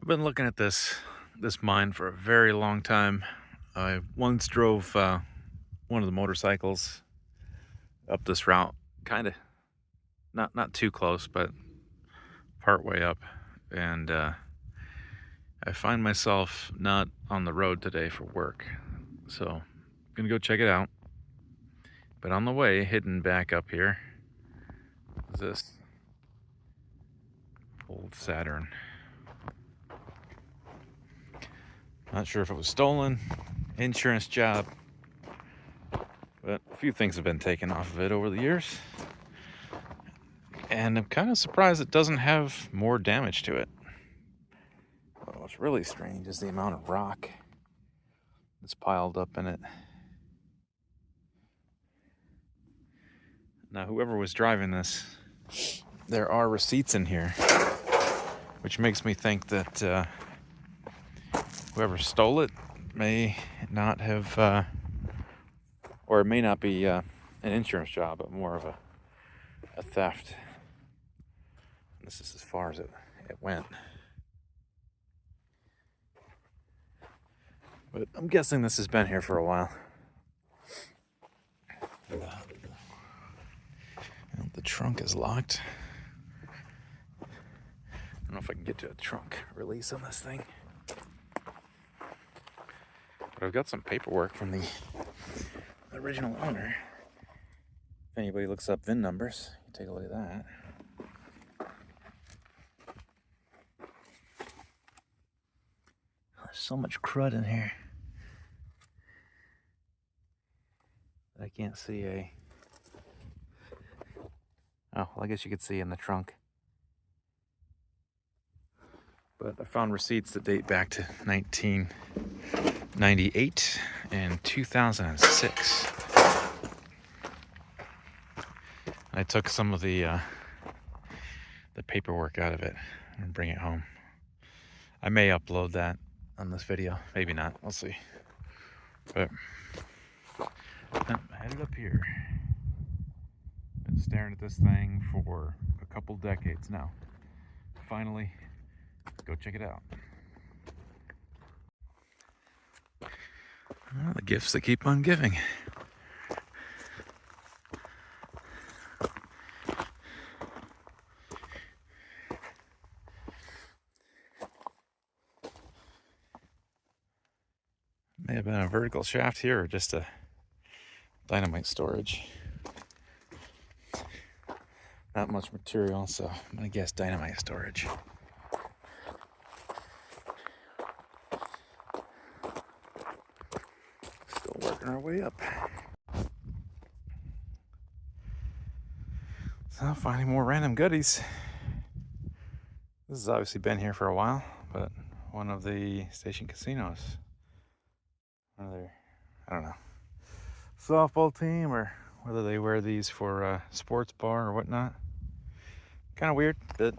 I've been looking at this mine for a very long time. I once drove one of the motorcycles up this route, kind of not too close, but part way up, and I find myself not on the road today for work, so I'm gonna go check it out. But on the way, hidden back up here, is this old Saturn. Not sure if it was stolen, insurance job, but a few things have been taken off of it over the years. And I'm kind of surprised it doesn't have more damage to it. What's really strange is the amount of rock that's piled up in it. Now, whoever was driving this, there are receipts in here, which makes me think that whoever stole it may not have, or it may not be an insurance job, but more of a theft. This is as far as it went. But I'm guessing this has been here for a while. The trunk is locked. I don't know if I can get to a trunk release on this thing. But I've got some paperwork from the original owner. If anybody looks up VIN numbers, you take a look at that. There's so much crud in here. I can't see a... Oh, well, I guess you could see in the trunk. But I found receipts that date back to 1998 and 2006. I took some of the paperwork out of it and bring it home. I may upload that on this video, maybe not. We'll see. But I'm headed up here. Been staring at this thing for a couple decades now. Finally, go check it out. Well, the gifts that keep on giving. May have been a vertical shaft here or just a dynamite storage. Not much material, so I'm gonna guess dynamite storage. Still working our way up. So finding more random goodies. This has obviously been here for a while, but one of the station casinos. Whether, I don't know, softball team or whether they wear these for a sports bar or whatnot. Kind of weird, but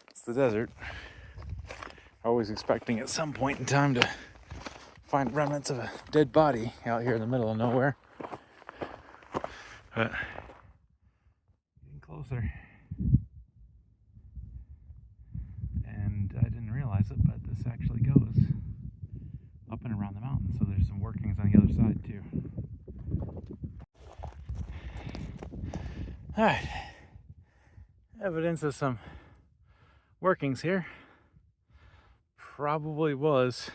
it's the desert. Always expecting at some point in time to find remnants of a dead body out here in the middle of nowhere. But getting closer. And I didn't realize it, but this actually goes up and around the mountain, so there's some workings on the other side too. Alright, evidence of some workings here. Probably was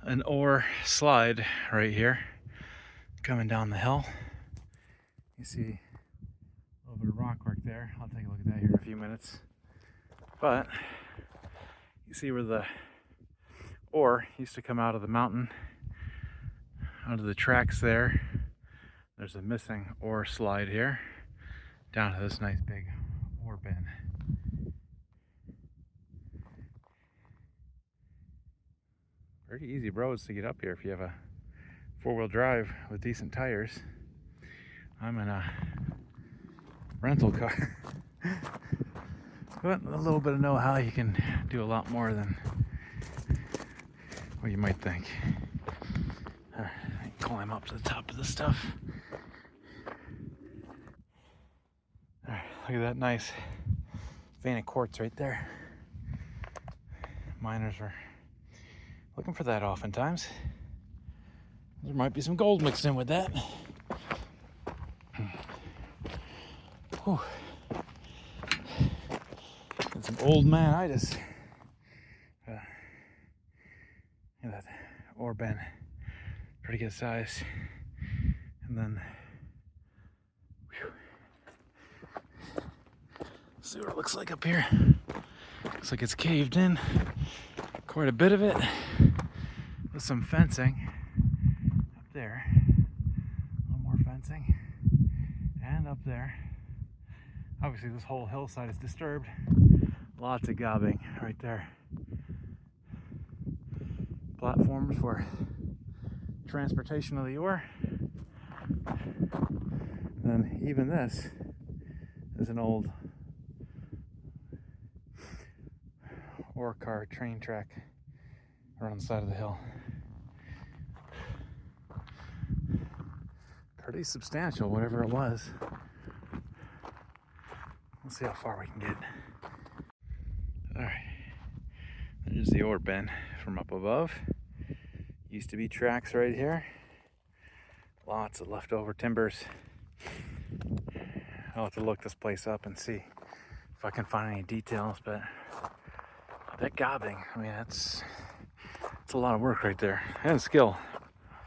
an ore slide right here coming down the hill. You see a little bit of rock work there. I'll take a look at that here in a few minutes. But you see where the ore used to come out of the mountain onto the tracks there. There's a missing ore slide here down to this nice big ore bin. Pretty easy roads to get up here if you have a four-wheel drive with decent tires. I'm in a rental car. But with a little bit of know-how, you can do a lot more than what you might think. Climb up to the top of this stuff. Alright, look at that nice vein of quartz right there. Miners are looking for that oftentimes. There might be some gold mixed in with that. Whew. Got some old man-itis. That ore bin, pretty good size. And then, whew. See what it looks like up here. Looks like it's caved in, quite a bit of it, with some fencing up there. A little more fencing, and up there. Obviously, this whole hillside is disturbed. Lots of gobbing right there. Platforms for transportation of the ore. And even this is an old ore car train track around the side of the hill. Pretty substantial, whatever it was. We'll see how far we can get. Alright, there's the ore bin from up above. Used to be tracks right here. Lots of leftover timbers. I'll have to look this place up and see if I can find any details, but that gobbing, I mean, it's a lot of work right there, and skill.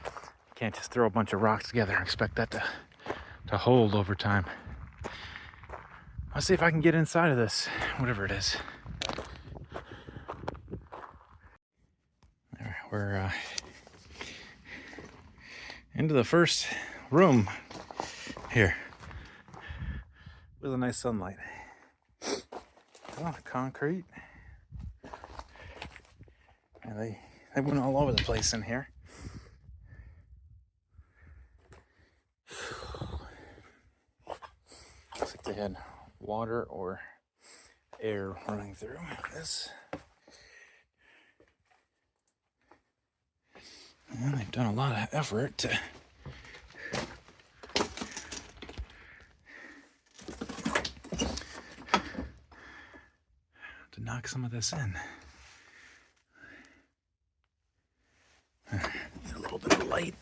You can't just throw a bunch of rocks together and expect that to hold over time. I'll see if I can get inside of this, whatever it is. We're into the first room here with a nice sunlight. Oh, concrete. And they went all over the place in here. Looks like they had water or air running through this. And they've done a lot of effort to knock some of this in. A little bit of light.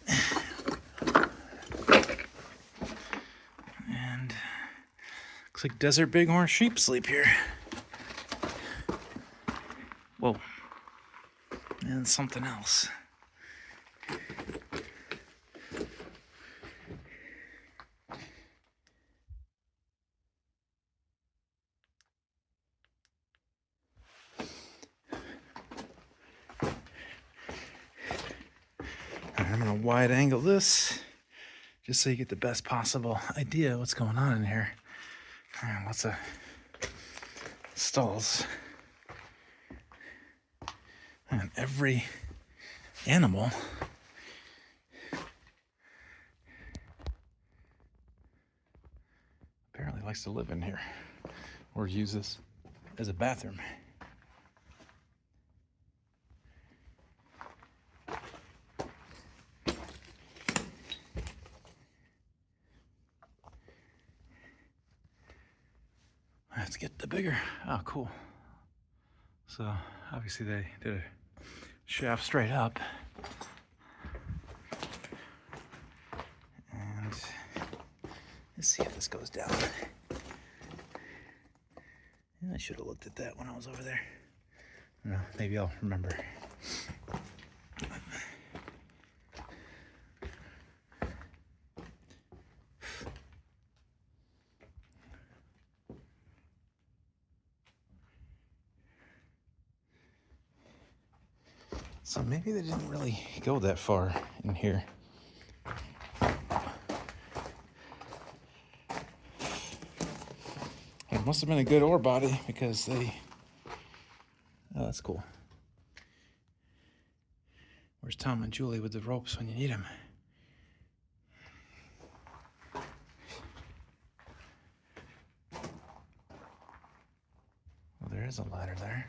And looks like desert bighorn sheep sleep here. Whoa. And something else. I'm gonna wide angle this just so you get the best possible idea of what's going on in here. Lots of stalls. And every animal apparently likes to live in here or use this as a bathroom. Let's get the bigger. Oh, cool. So obviously they did a shaft straight up. And let's see if this goes down. I should have looked at that when I was over there. I don't know, maybe I'll remember. So maybe they didn't really go that far in here. It must have been a good ore body because they... Oh, that's cool. Where's Tom and Julie with the ropes when you need them? Well, there is a ladder there.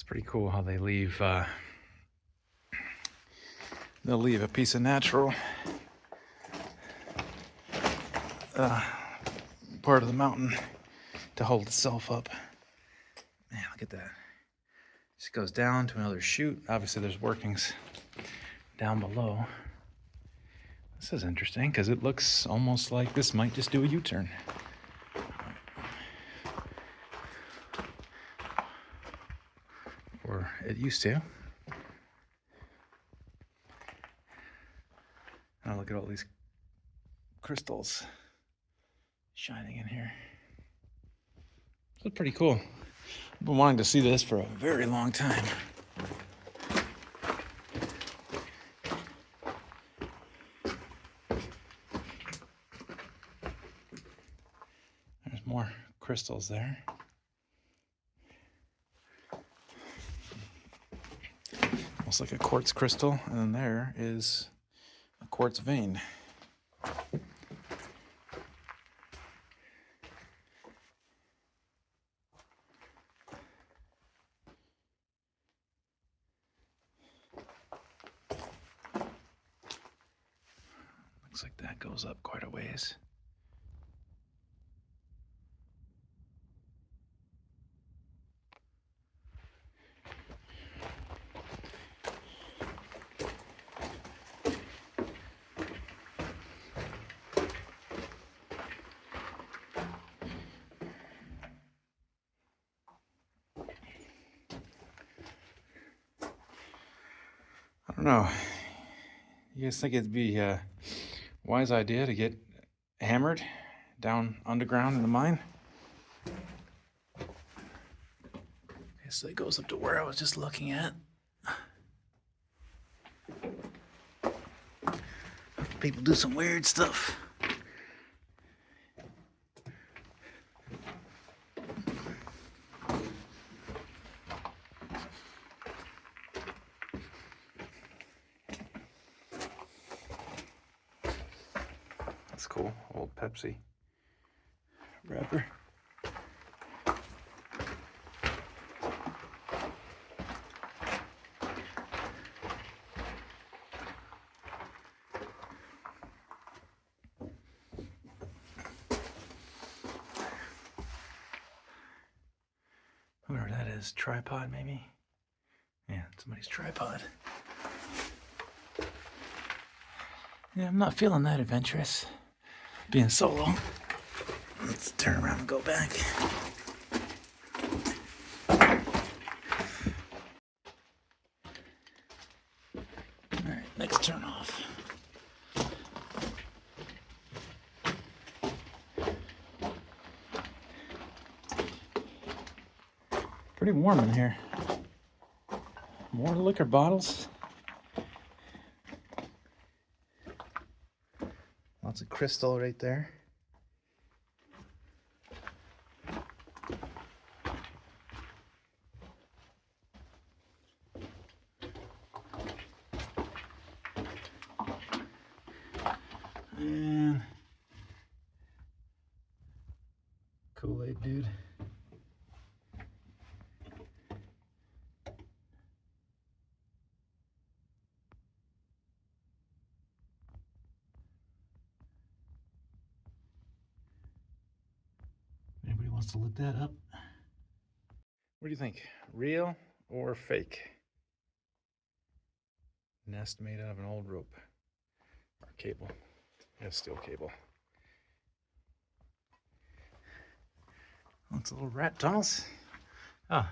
Pretty cool how they leave they'll leave a piece of natural part of the mountain to hold itself up. Man, look at that. Just goes down to another chute. Obviously, there's workings down below. This is interesting because it looks almost like this might just do a U-turn. Or it used to. Now look at all these crystals shining in here. It's pretty cool. I've been wanting to see this for a very long time. There's more crystals there. Almost like a quartz crystal, and then there is a quartz vein. Looks like that goes up quite a ways. I don't know. You guys think it'd be a wise idea to get hammered down underground in the mine? Okay, so it goes up to where I was just looking at. People do some weird stuff. That's cool. Old Pepsi wrapper. Whatever that is, tripod maybe? Yeah, somebody's tripod. Yeah, I'm not feeling that adventurous. Being solo. Let's turn around and go back. Alright, next turn off. Pretty warm in here. More liquor bottles. Lots of crystal right there. And Kool-Aid dude. Anybody wants to look that up? What do you think? Real or fake? Nest made out of an old rope or cable. Yeah, steel cable. Looks a little rat tunnels. Oh,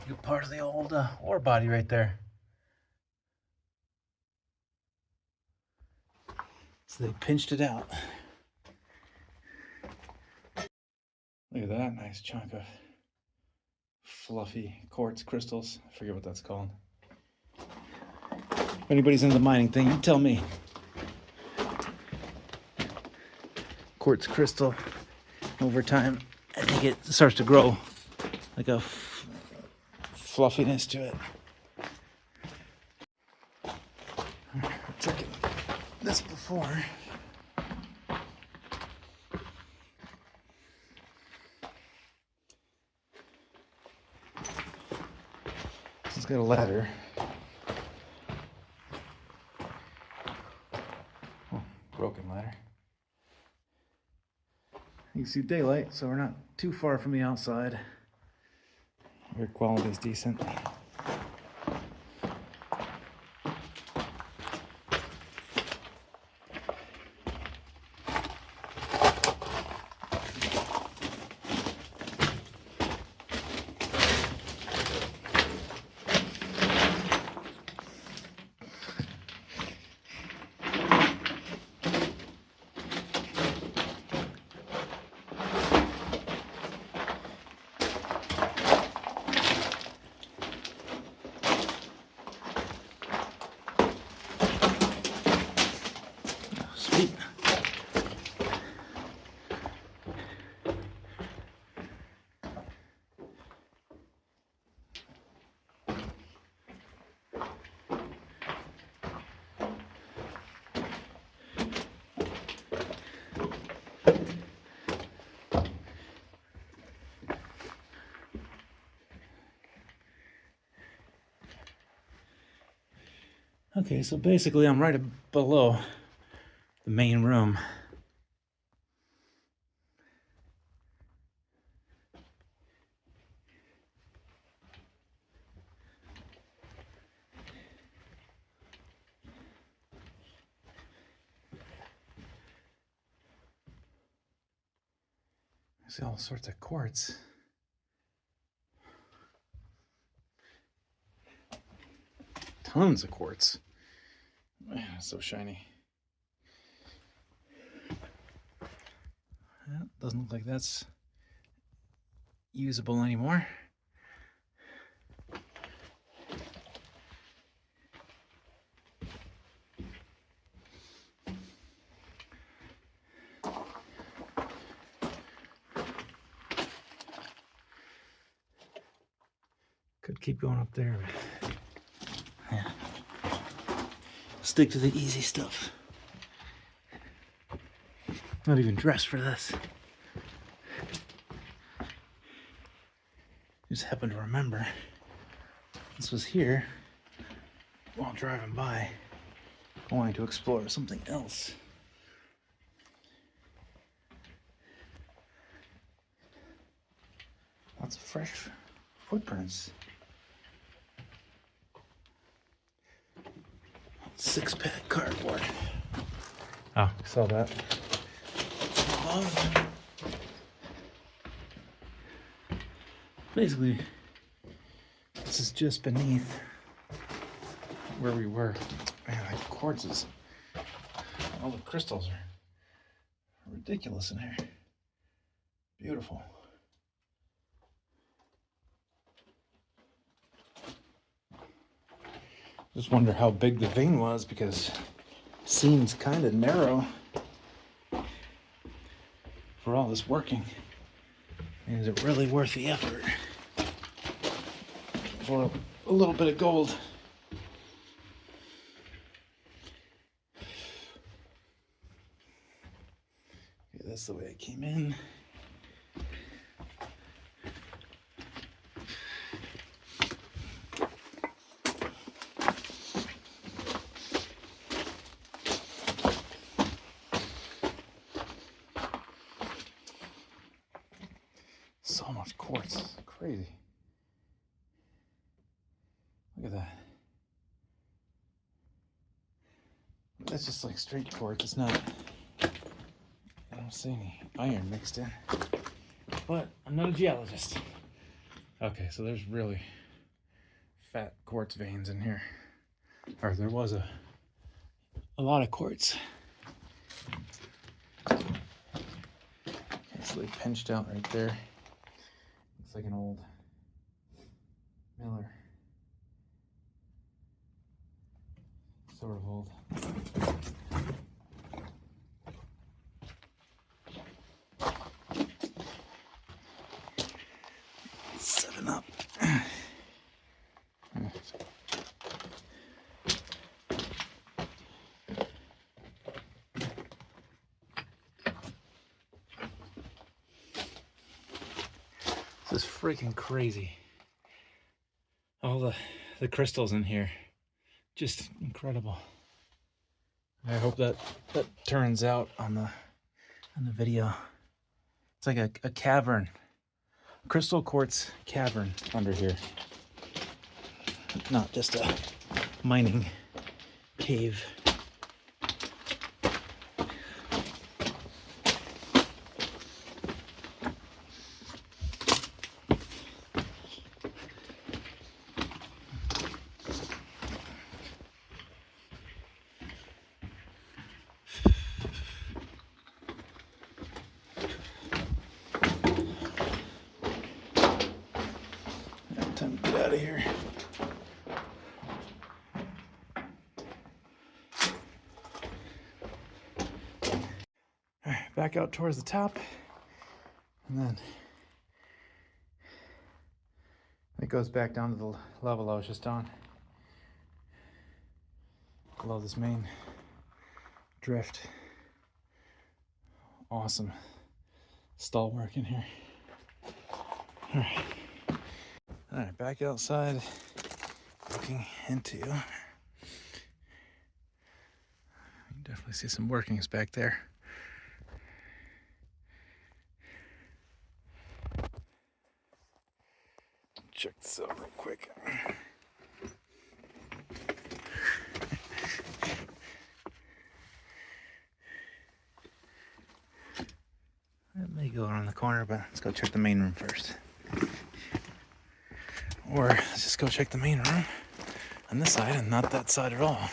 good part of the old ore body right there. So they pinched it out. Look at that nice chunk of fluffy quartz crystals. I forget what that's called. If anybody's into the mining thing, you tell me. Quartz crystal, over time, I think it starts to grow like a fluffiness to it. I've checked this before. It's got a ladder. Oh, broken ladder. You see daylight, so we're not too far from the outside. Air quality is decent. Sweet. Okay, so basically I'm right below the main room. I see all sorts of quartz. Tons of quartz. Man, it's so shiny. Well, doesn't look like that's usable anymore. Could keep going up there, but yeah. Stick to the easy stuff. Not even dressed for this. Just happened to remember this was here while driving by, wanting to explore something else. Lots of fresh footprints. 6-pack cardboard. Oh, saw that. Basically, this is just beneath where we were. Man, like quartzes. All the crystals are ridiculous in here. Beautiful. Just wonder how big the vein was, because it seems kind of narrow for all this working. And is it really worth the effort for a little bit of gold? Okay, that's the way I came in. So much quartz, crazy. Look at that. That's just like straight quartz. It's not, I don't see any iron mixed in. But I'm not a geologist. Okay, so there's really fat quartz veins in here. Or there was a lot of quartz. It's like pinched out right there. Looks like an old Miller. Sort of old. 7-Up. This is freaking crazy. All the crystals in here, just incredible. I hope that turns out on the video. It's like a cavern, crystal quartz cavern under here. Not just a mining cave. Time to get out of here. All right, back out towards the top, and then it goes back down to the level I was just on, below this main drift. Awesome stall work in here. All right, back outside, looking into. You can definitely see some workings back there. Check this out real quick. It may go around the corner, but let's go check the main room first. Or let's just go check the main room on this side and not that side at all.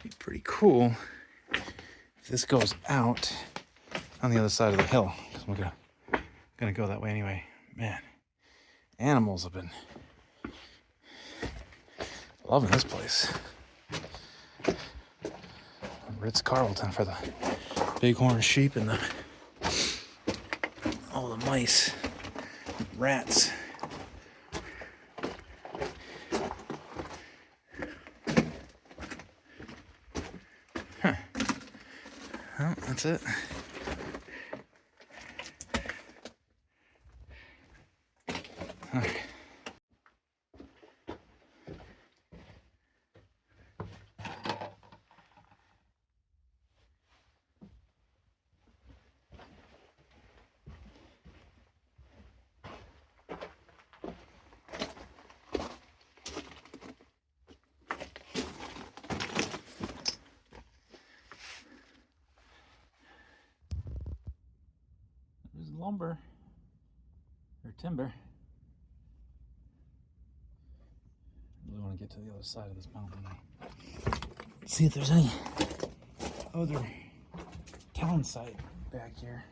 Be pretty cool if this goes out on the other side of the hill, because we're gonna go that way anyway. Man, animals have been loving this place. Ritz-Carlton for the bighorn sheep and all the mice, rats. Huh. Well, that's it. All right. There's lumber or timber. I really want to get to the other side of this mountain now. See if there's any other town site back here.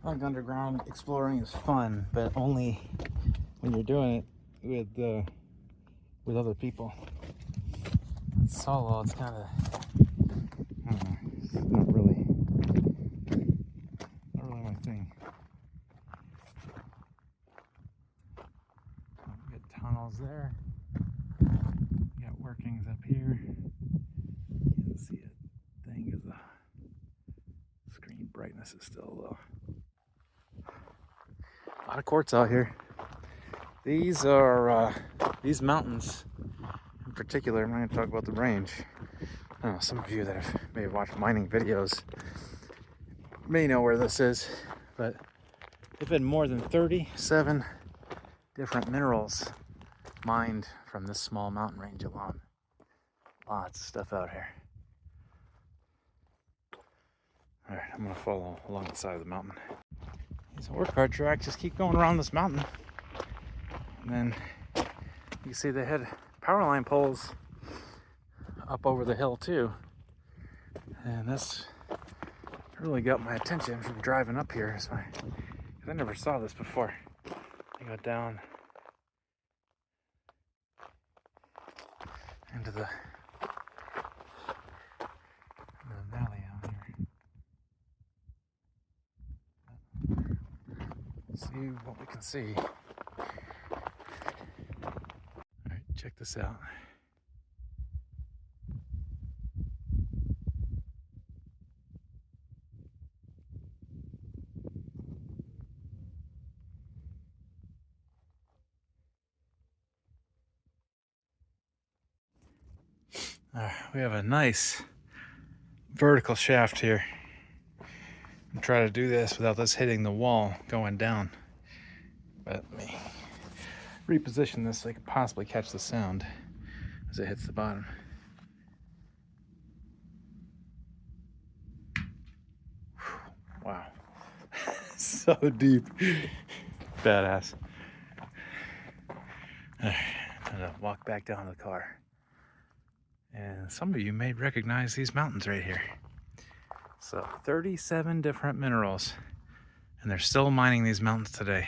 I think underground exploring is fun, but only when you're doing it with other people. Solo, it's kind of, I don't know, it's not really my thing. We got tunnels there. We got workings up here. Can't see a thing because the screen brightness is still low. A lot of quartz out here. These are these mountains in particular. I'm not going to talk about the range. I don't know, some of you that may have watched mining videos may know where this is, but they've had more than 37 different minerals mined from this small mountain range alone. Lots of stuff out here. All right, I'm going to follow along the side of the mountain. These work car tracks just keep going around this mountain. And then you can see they had power line poles up over the hill too. And that's really got my attention from driving up here. Because I never saw this before. I got down into the valley out here. See what we can see. Alright, check this out. we have a nice vertical shaft here. I'm trying to do this without this hitting the wall going down. But let me reposition this so I can possibly catch the sound as it hits the bottom. Wow. So deep. Badass. I'm gonna walk back down to the car. And some of you may recognize these mountains right here. So 37 different minerals, and they're still mining these mountains today.